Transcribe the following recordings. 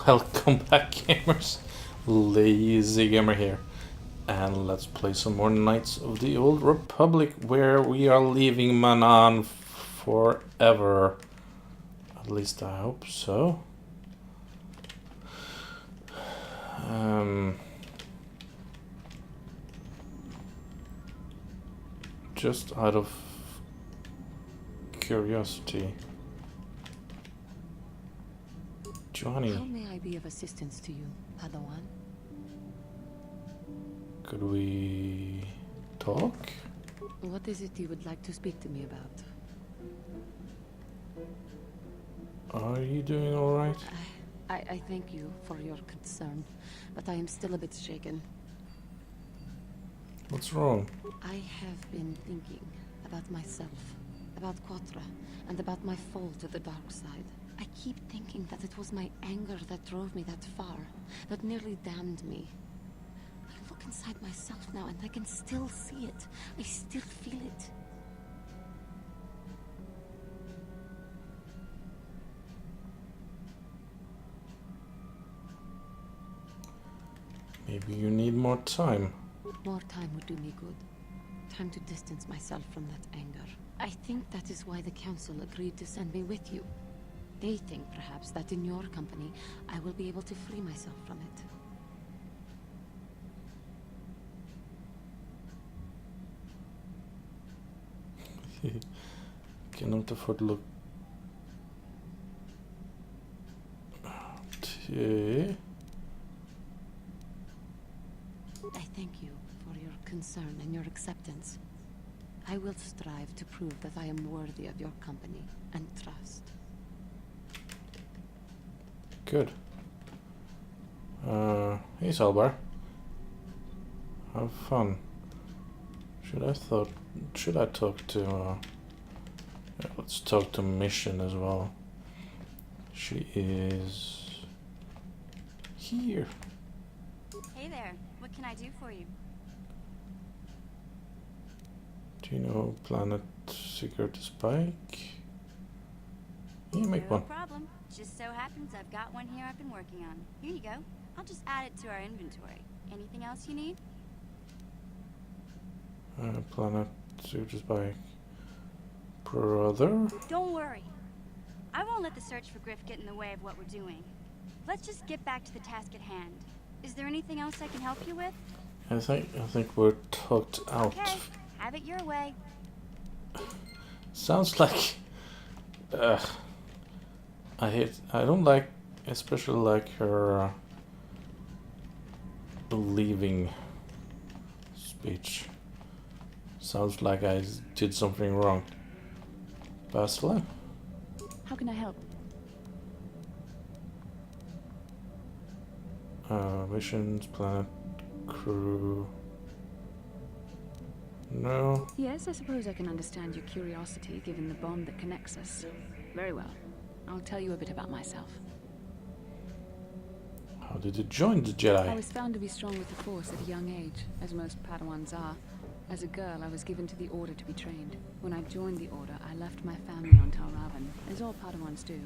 Welcome back, gamers. Lazy Gamer here. And let's play some more Knights of the Old Republic, where we are leaving Manaan forever. At least I hope so. Just out of curiosity. Johnny. How may I be of assistance to you, Padawan? Could we talk? What is it you would like to speak to me about? Are you doing alright? I thank you for your concern, but I am still a bit shaken. What's wrong? I have been thinking about myself, about Quatra, and about my fall to the dark side. I keep thinking that it was my anger that drove me that far, that nearly damned me. I look inside myself now and I can still see it. I still feel it. Maybe you need more time. More time would do me good. Time to distance myself from that anger. I think that is why the council agreed to send me with you. They think, perhaps, that in your company, I will be able to free myself from it. Cannot afford to look. Okay. I thank you for your concern and your acceptance. I will strive to prove that I am worthy of your company and trust. Good. Hey Salbar. Have fun. Should I talk to yeah, let's talk to Mission as well. She is here. Hey there, what can I do for you? Do you know Planet Security Spike? Yeah, make No one. problem. Just so happens I've got one here I've been working on. Here you go. I'll just add it to our inventory. Anything else you need? Planet Security Spike. Brother? Don't worry. I won't let the search for Griff get in the way of what we're doing. Let's just get back to the task at hand. Is there anything else I can help you with? I think we're talked out. Okay, have it your way. Sounds like I don't like, especially like her leaving speech. Sounds like I did something wrong. Basila? How can I help? Missions, planet, crew. No. Yes, I suppose I can understand your curiosity given the bond that connects us. Very well. I'll tell you a bit about myself. How did you join the Jedi? I was found to be strong with the Force at a young age, as most Padawans are. As a girl, I was given to the Order to be trained. When I joined the Order, I left my family on Korraban, as all Padawans do.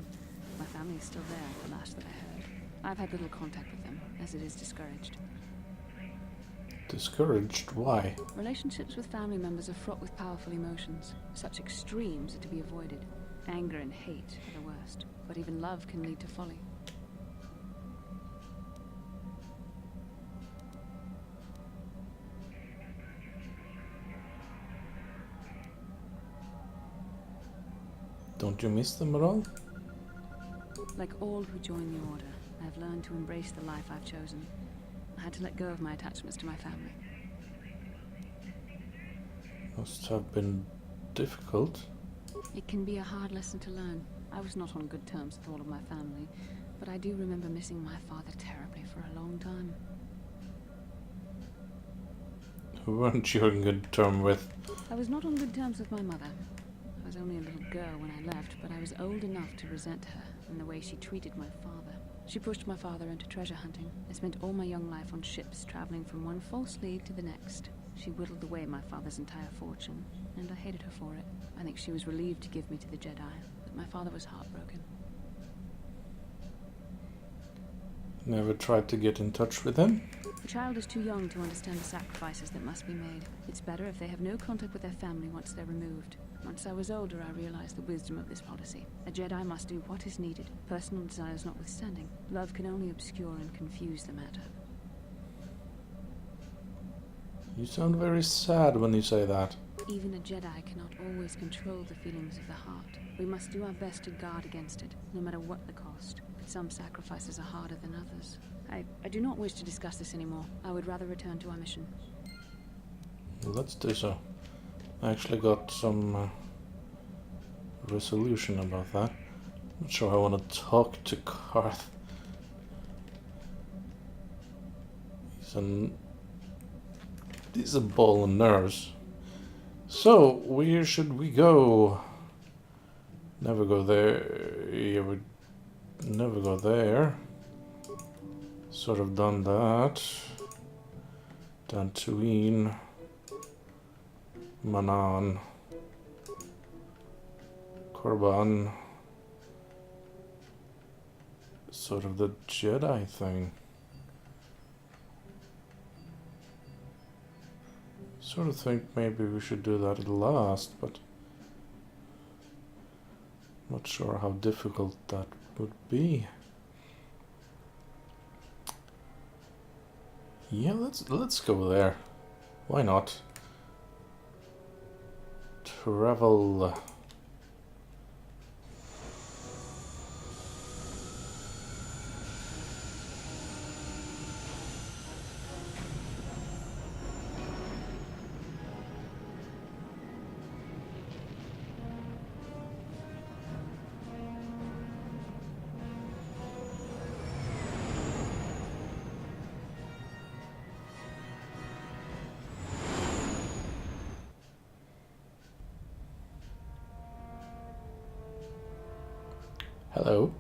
My family is still there, the last that I heard. I've had little contact with them, as it is discouraged. Discouraged? Why? Relationships with family members are fraught with powerful emotions. Such extremes are to be avoided. Anger and hate are the worst, but even love can lead to folly. Don't you miss them at all? Like all who join the Order, I have learned to embrace the life I've chosen. I had to let go of my attachments to my family. Must have been difficult. It can be a hard lesson to learn. I was not on good terms with all of my family, but I do remember missing my father terribly for a long time. Who weren't you on good term with? I was not on good terms with my mother. I was only a little girl when I left, but I was old enough to resent her and the way she treated my father. She pushed my father into treasure hunting. I spent all my young life on ships, traveling from one false lead to the next. She whittled away my father's entire fortune, and I hated her for it. I think she was relieved to give me to the Jedi, but my father was heartbroken. Never tried to get in touch with him. The child is too young to understand the sacrifices that must be made. It's better if they have no contact with their family once they're removed. Once I was older, I realized the wisdom of this policy. A Jedi must do what is needed, personal desires notwithstanding. Love can only obscure and confuse the matter. You sound very sad when you say that. Even a Jedi cannot always control the feelings of the heart. We must do our best to guard against it, no matter what the cost. But some sacrifices are harder than others. I do not wish to discuss this anymore. I would rather return to our mission. Let's do so. I actually got some resolution about that. Not sure I want to talk to Karth. He's a ball of nerves. So, where should we go? Never go there. Yeah, we never go there. Sort of done that. Dantooine. Manaan. Korraban. Sort of the Jedi thing. Sort of think maybe we should do that last, but not sure how difficult that would be. Yeah, let's go there. Why not? Travel. Hello.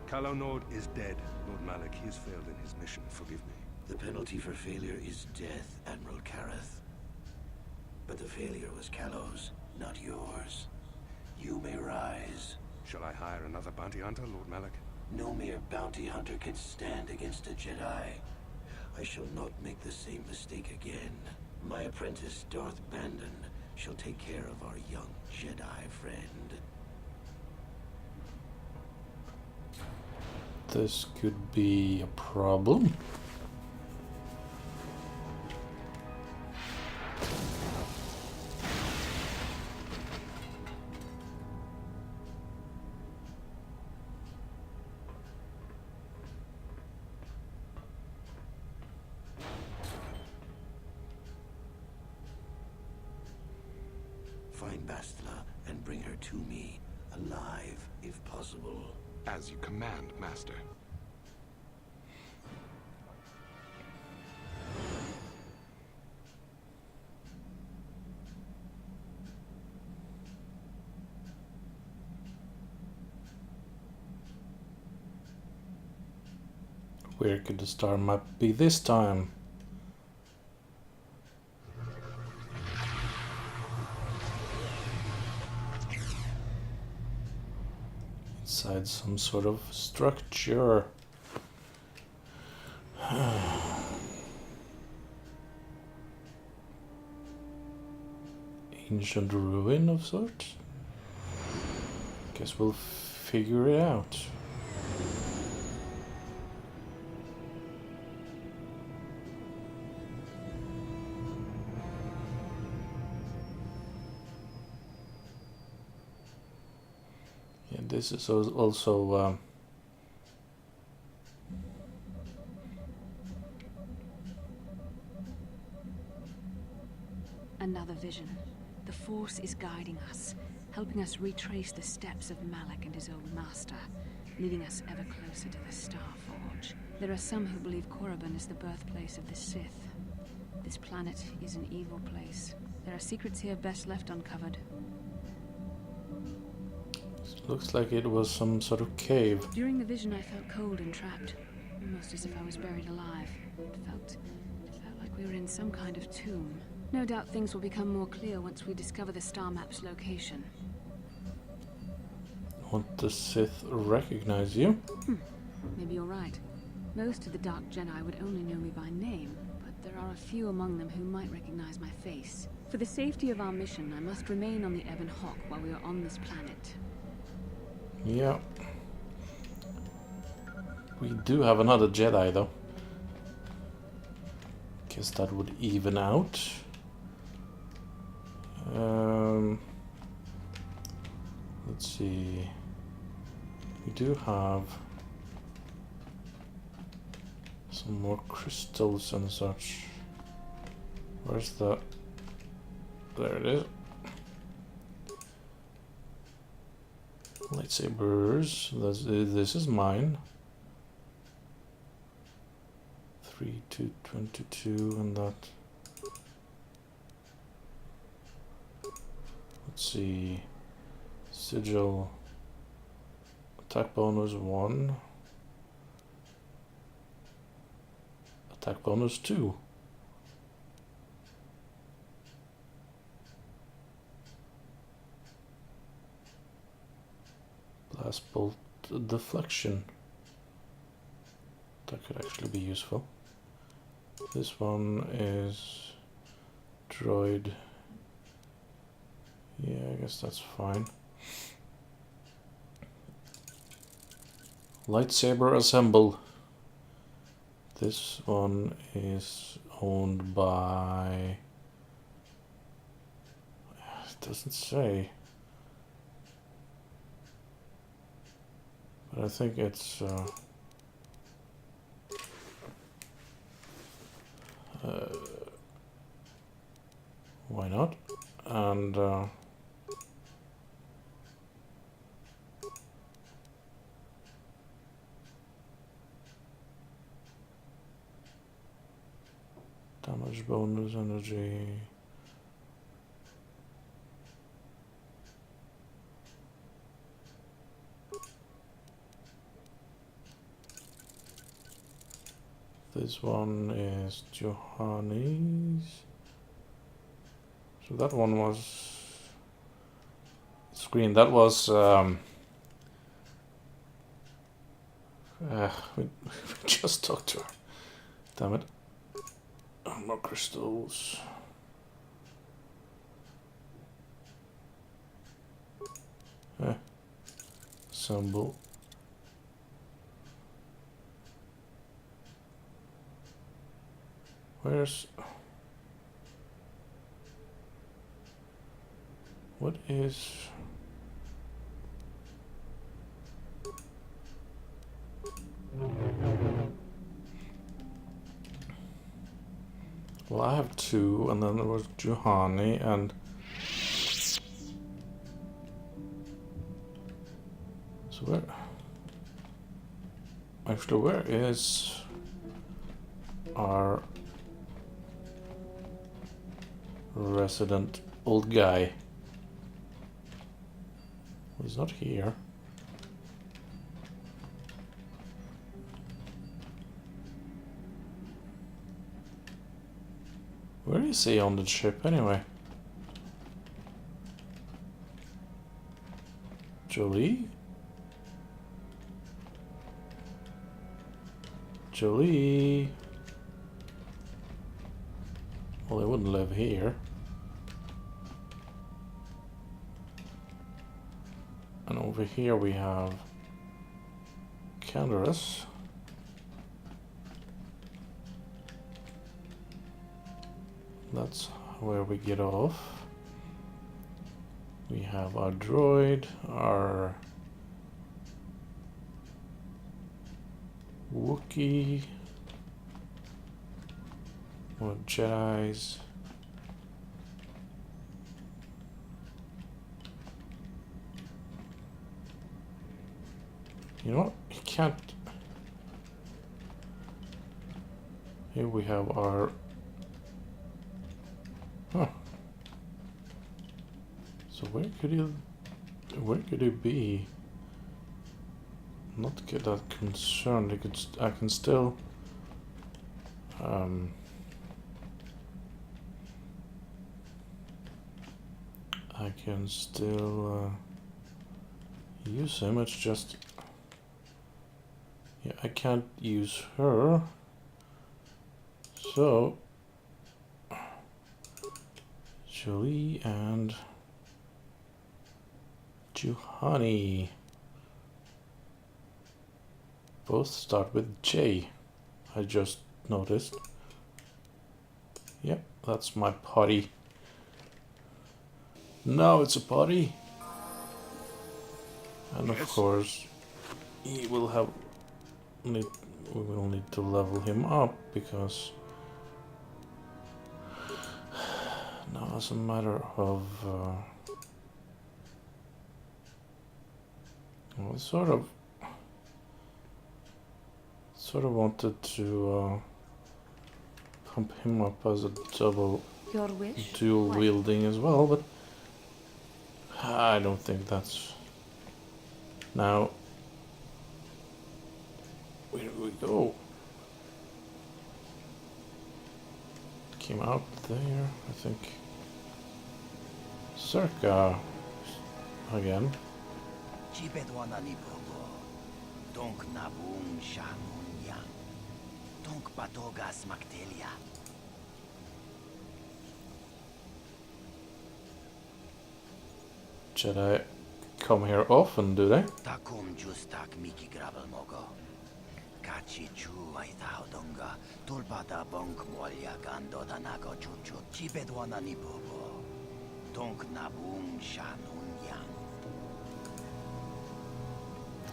Calo Nord is dead, Lord Malak. He has failed in his mission. Forgive me. The penalty for failure is death, Admiral Kareth. But the failure was Calo's, not yours. You may rise. Shall I hire another bounty hunter, Lord Malak? No mere bounty hunter can stand against a Jedi. I shall not make the same mistake again. My apprentice, Darth Bandon, shall take care of our young Jedi friend. This could be a problem. Find Bastila and bring her to me, alive, if possible. As you command, Master. Where could the star map be this time? Inside some sort of structure. Ancient ruin of sorts? Guess we'll figure it out. Yeah, this is also Another vision. The Force is guiding us, helping us retrace the steps of Malak and his old master, leading us ever closer to the Star Forge. There are some who believe Korraban is the birthplace of the Sith. This planet is an evil place. There are secrets here best left uncovered. looks like it was some sort of cave. During the vision I felt cold and trapped, almost as if I was buried alive. It felt like we were in some kind of tomb. No doubt things will become more clear once we discover the star map's location. Won't the Sith recognize you? Maybe you're right. Most of the Dark Jedi would only know me by name, but there are a few among them who might recognize my face. For the safety of our mission, I must remain on the Ebon Hawk while we are on this planet. Yeah. We do have another Jedi, though. Guess that would even out. Let's see. We do have some more crystals and such. Where's the... There it is. Lightsabers. This is mine. 3 to 22 and that. Let's see. Sigil. Attack bonus 1. Attack bonus 2. Blast bolt deflection. That could actually be useful. This one is droid. Yeah, I guess that's fine. Lightsaber assemble. This one is owned by... It doesn't say. But I think it's... why not? And damage bonus energy. This one is Johannes. So that one was screen. That was we just talked to her. Damn it. More crystals. Assemble. Where's... What is... Well, I have 2, and then there was Juhani, and... So where... Actually, where is... our... resident old guy? Well, he's not here. Where is he on the ship anyway? Jolie? Jolie? Well, they wouldn't live here. And over here we have Candaris. That's where we get off. We have our droid, our Wookiee, more Jedis. You know what? You can't. Here we have our... Huh. So where could he be? Not get that concerned. I can still use him, it's just... Yeah, I can't use her. So... Julie and... Juhani. Both start with J. I just noticed. Yep, that's my potty. Now it's a potty. And of course, he will have... we will need to level him up, because... now as a matter of... well, sort of wanted to pump him up as a double Your wish? dual wielding as well, but I don't think that's... Now, where do we go? Came out there, I think. Circa again. Donk nabung shamunya. Donk patogas mactelia. Jedi come here often, do they? Takum justak miki grabel mogo. Kachi chu ay thao donga. Tulbada bonk molia gando danago chuchu. Chibedwana ni bobo. Donk nabung shamunya.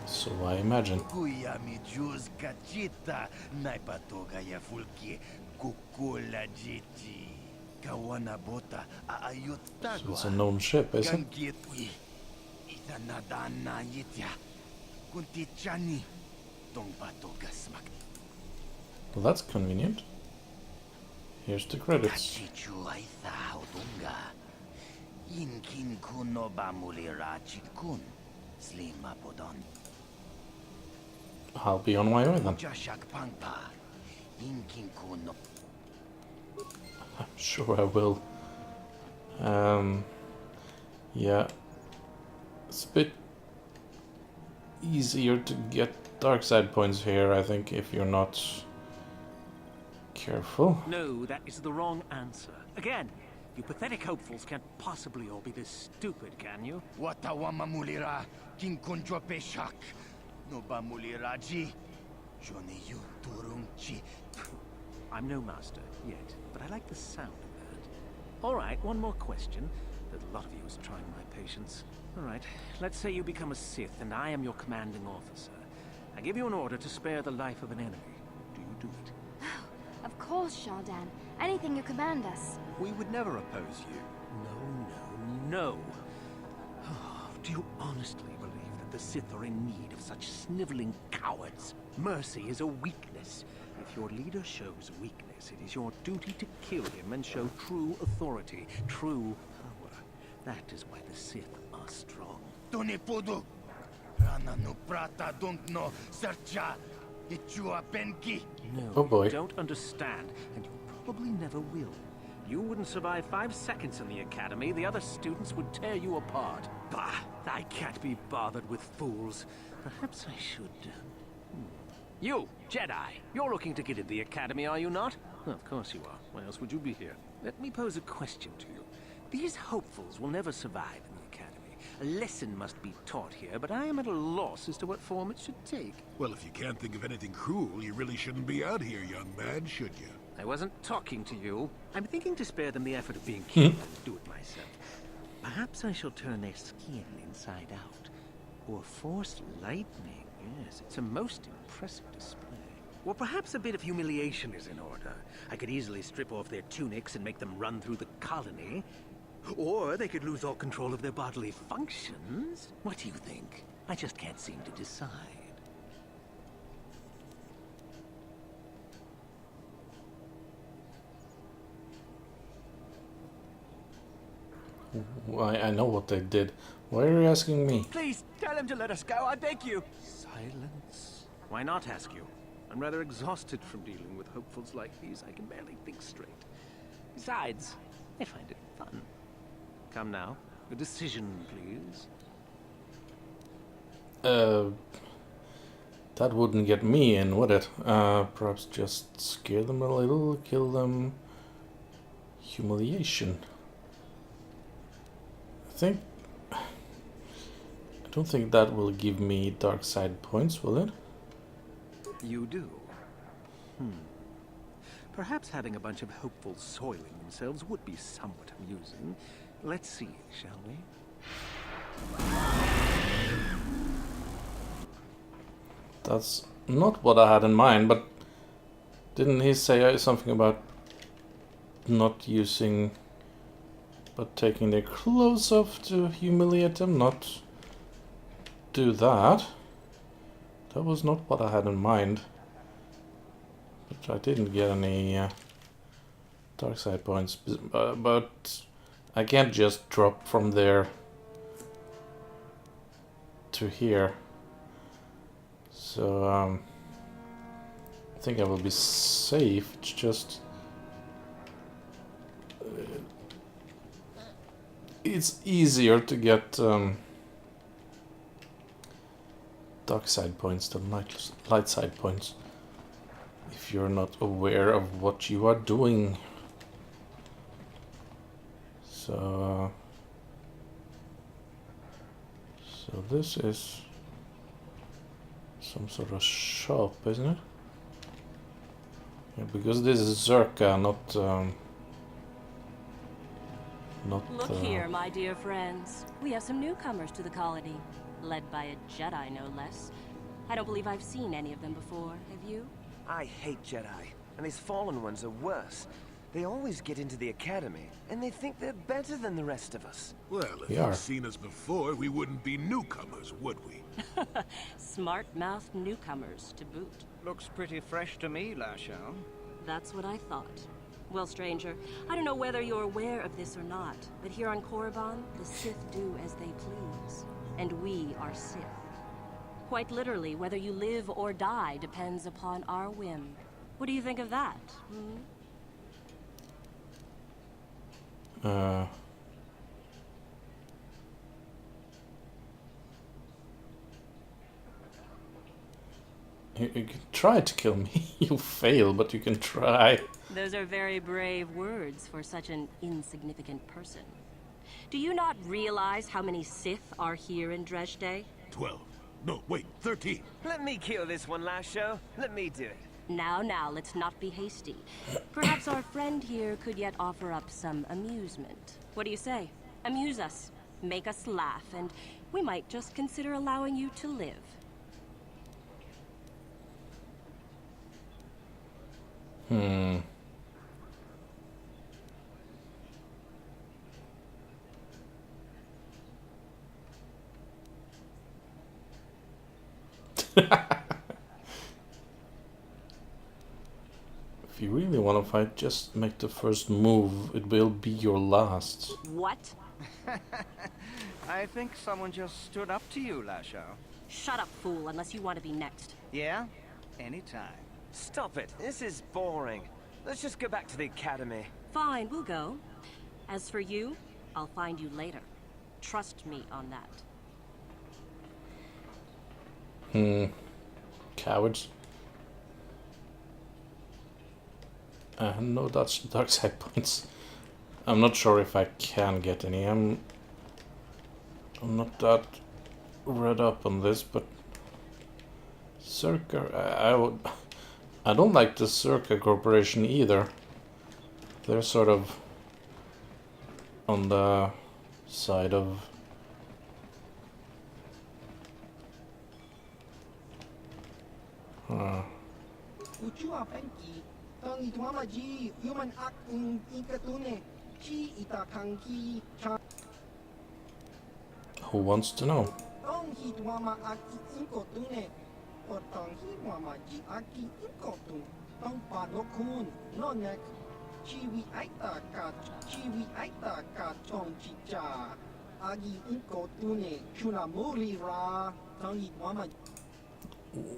So I imagine. Kuya mi juz kachita. Naipatoga ya fulki. Kukula jiti. Kawana bota aayut tagwa. So it's a known ship, is it? Gangietwi. Itanadana yitya. Kuntichani. Dongpatoga smak. Well, that's convenient. Here's the credits. Kachichu ay thao dunga. Inkin kuno bamulira chikun. Slima podon. I'll be on my way then. Jashak pangpa. Inkin kuno. I'm sure I will. Yeah. It's a bit easier to get dark side points here, I think, if you're not careful. No, that is the wrong answer. Again, you pathetic hopefuls can't possibly all be this stupid, can you? Watawama mulira. Kinkunjo peshak. Noba muliraji. Joniyu turungchi. I'm no master yet, but I like the sound of that. All right, one more question. There's a lot of you is trying my patience. All right, let's say you become a Sith and I am your commanding officer. I give you an order to spare the life of an enemy. Do you do it? Of course, Shardan. Anything you command us. We would never oppose you. No. Do you honestly believe that the Sith are in need of such sniveling cowards? Mercy is a weakness. If your leader shows weakness, it is your duty to kill him and show true authority, true power. That is why the Sith are strong. Tonipudu. Rana no prata don't no sercha. Ichua benki. No, Oh boy. you don't understand, and you probably never will. You wouldn't survive 5 seconds in the academy. The other students would tear you apart. Bah! I can't be bothered with fools. Perhaps I should... You, Jedi! You're looking to get into the academy, are you not? Well, of course you are. Why else would you be here? Let me pose a question to you. These hopefuls will never survive in the academy. A lesson must be taught here, but I am at a loss as to what form it should take. Well, if you can't think of anything cruel, you really shouldn't be out here, young man, should you? I wasn't talking to you. I'm thinking to spare them the effort of being killed and do it myself. Perhaps I shall turn their skin inside out. Or force lightning. Yes, it's a most impressive display. Or perhaps a bit of humiliation is in order. I could easily strip off their tunics and make them run through the colony. Or they could lose all control of their bodily functions. What do you think? I just can't seem to decide. Why, I know what they did. Why are you asking me? Please, tell him to let us go, I beg you. Silence. Why not ask you? I'm rather exhausted from dealing with hopefuls like these. I can barely think straight. Besides, I find it fun. Come now, a decision, please. That wouldn't get me in, would it? Perhaps just scare them a little, kill them. Humiliation. I don't think that will give me dark side points, will it? You do? Perhaps having a bunch of hopefuls soiling themselves would be somewhat amusing. Let's see, shall we? That's not what I had in mind, but didn't he say something about not using, but taking their clothes off to humiliate them? Not do that. That was not what I had in mind. But I didn't get any dark side points. But I can't just drop from there to here. So I think I will be safe. It's just it's easier to get dark side points than light side points if you're not aware of what you are doing. So this is some sort of shop, isn't it? Yeah, because this is Zerka, not Look here, my dear friends. We have some newcomers to the colony, led by a Jedi, no less. I don't believe I've seen any of them before. Have you? I hate Jedi, and these fallen ones are worse. They always get into the academy, and they think they're better than the rest of us. Well, if you'd seen us before, we wouldn't be newcomers, would we? Smart-mouthed newcomers, to boot. Looks pretty fresh to me, Lasho. That's what I thought. Well, stranger, I don't know whether you're aware of this or not, but here on Korraban, the Sith do as they please. And we are Sith. Quite literally, whether you live or die depends upon our whim. What do you think of that, You can try to kill me. You fail, but you can try. Those are very brave words for such an insignificant person. Do you not realize how many Sith are here in Dresde? 12. No, wait, 13. Let me kill this one, Lasho. Let me do it. Now, let's not be hasty. Perhaps our friend here could yet offer up some amusement. What do you say? Amuse us, make us laugh, and we might just consider allowing you to live. If you really want to fight, just make the first move. It will be your last. What? I think someone just stood up to you, Lasho. Shut up, fool, unless you want to be next. Yeah? Anytime. Stop it. This is boring. Let's just go back to the academy. Fine, we'll go. As for you, I'll find you later. Trust me on that. Cowards. No, that's dark side points. I'm not sure if I can get any. I'm not that read up on this, but Circa, I don't like the Circa Corporation either. They're sort of on the side of who wants to know?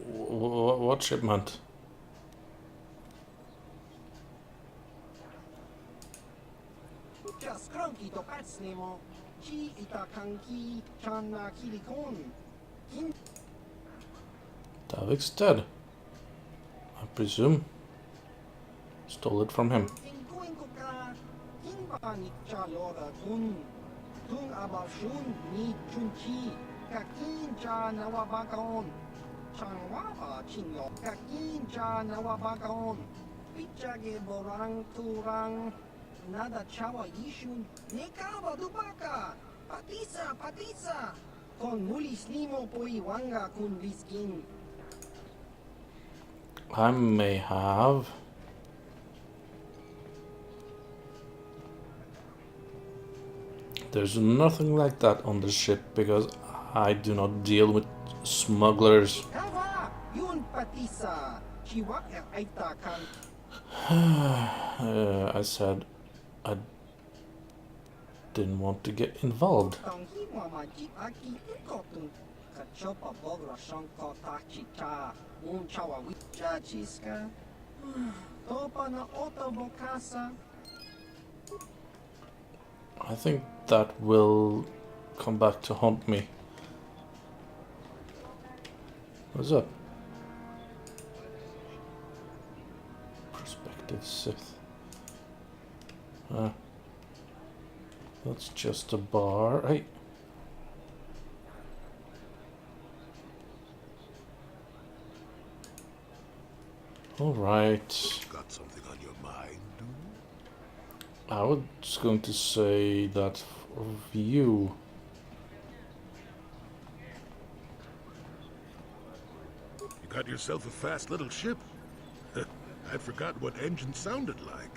What shipment? Davik's dead. I presume. Stole it from him. I may have. There's nothing like that on the ship because I do not deal with smugglers. I said I didn't want to get involved. I think that will come back to haunt me. What's up? Prospective Sith. That's just a bar. Hey. All right. Got something on your mind, dude? I was going to say that for you. You got yourself a fast little ship. I'd forgotten what engine sounded like.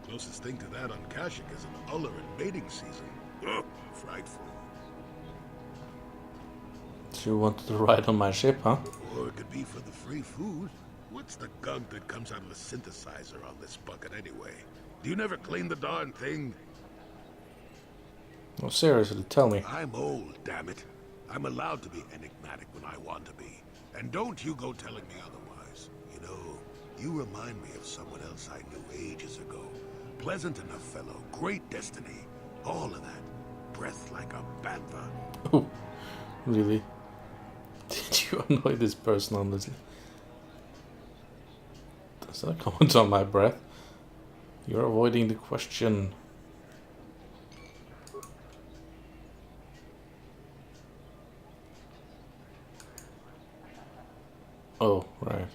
Closest thing to that on Kashyyyk is an uller in mating season. Ugh, frightful. So you wanted to ride on my ship, huh? Or it could be for the free food. What's the gunk that comes out of the synthesizer on this bucket anyway? Do you never clean the darn thing? No, seriously, tell me. I'm old, damn it. I'm allowed to be enigmatic when I want to be. And don't you go telling me otherwise. You know, you remind me of someone else I knew ages ago. Pleasant enough fellow, great destiny. All of that. Breath like a panther. Oh, really? Did you annoy this person honestly? Does that comment on my breath? You're avoiding the question. Oh, right.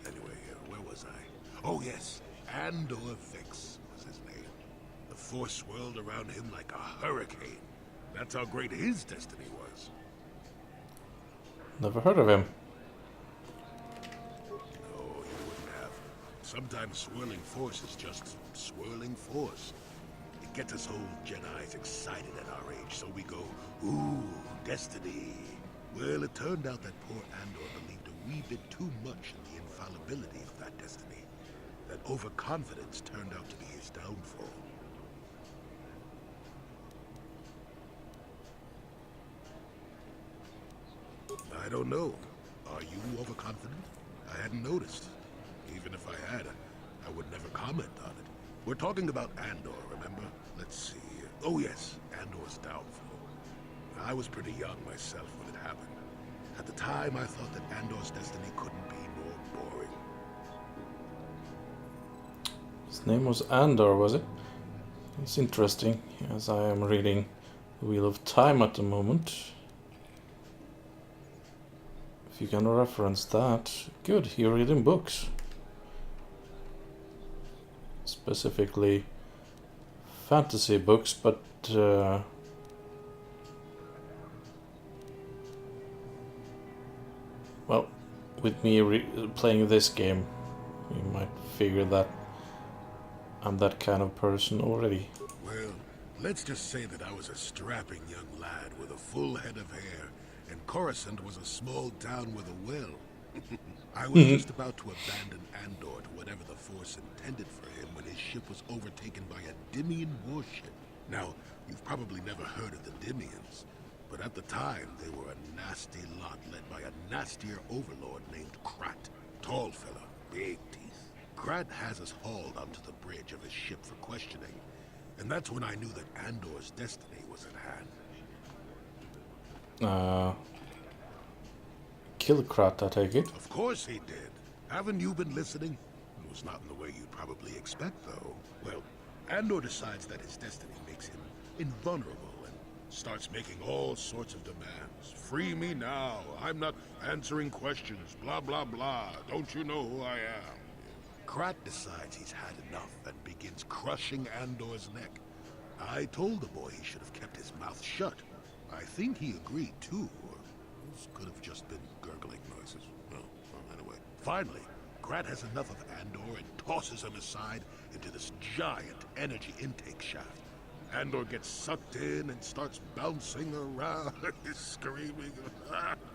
Anyway, where was I? Oh, yes. Andor Vix was his name. The Force swirled around him like a hurricane. That's how great his destiny was. Never heard of him. No, you wouldn't have. Sometimes swirling force is just swirling force. It gets us old Jedis excited at our age, so we go, ooh, destiny. Well, it turned out that poor Andor believed a wee bit too much in the infallibility of that destiny. That overconfidence turned out to be his downfall. I don't know. Are you overconfident? I hadn't noticed. Even if I had, I would never comment on it. We're talking about Andor, remember? Let's see. Oh yes, Andor's downfall. I was pretty young myself when it happened. At the time, I thought that Andor's destiny couldn't be more boring. His name was Andor, was it? It's interesting, as I am reading The Wheel of Time at the moment. If you can reference that, good, you're reading books. Specifically fantasy books, but well, with me playing this game, you might figure that I'm that kind of person already. Well, let's just say that I was a strapping young lad with a full head of hair, and Coruscant was a small town with a well. I was just about to abandon Andor to whatever the Force intended for him when his ship was overtaken by a Dimian warship. Now, you've probably never heard of the Dimians, but at the time they were a nasty lot led by a nastier overlord named Krat. Tall fella, big teeth. Krat has us hauled onto the bridge of his ship for questioning, and that's when I knew that Andor's destiny was at hand. kill Krat, I take it. Of course he did. Haven't you been listening? It was not in the way you'd probably expect, though. Well, Andor decides that his destiny makes him invulnerable and starts making all sorts of demands. Free me now. I'm not answering questions. Blah, blah, blah. Don't you know who I am? Krat decides he's had enough and begins crushing Andor's neck. I told the boy he should have kept his mouth shut. I think he agreed, too. Or this could have just been gurgling noises. Well, anyway. Finally, Krat has enough of Andor and tosses him aside into this giant energy intake shaft. Andor gets sucked in and starts bouncing around, screaming.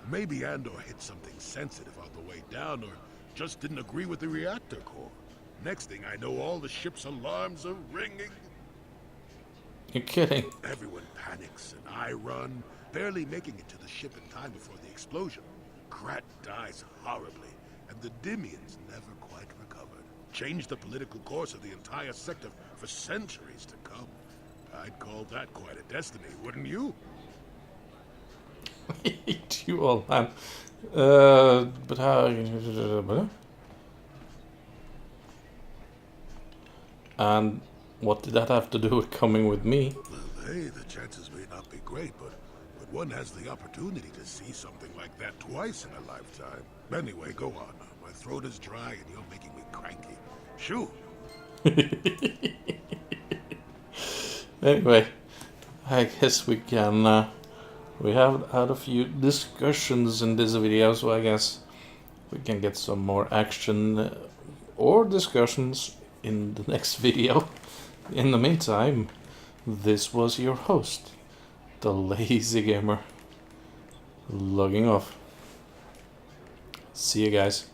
Maybe Andor hit something sensitive on the way down, or just didn't agree with the reactor core. Next thing I know, all the ship's alarms are ringing. You're kidding. Everyone panics, and I run, barely making it to the ship in time before the explosion. Krat dies horribly, and the Dimians never quite recovered. Changed the political course of the entire sector for centuries to come. I'd call that quite a destiny, wouldn't you? I hate you all, man. But how... And what did that have to do with coming with me? Well, hey, the chances may not be great, but one has the opportunity to see something like that twice in a lifetime. Anyway, go on. My throat is dry and you're making me cranky. Shoo! Anyway, I guess we can... we have had a few discussions in this video, so I guess we can get some more action or discussions in the next video. In the meantime, this was your host, the Lazy Gamer, logging off. See you guys.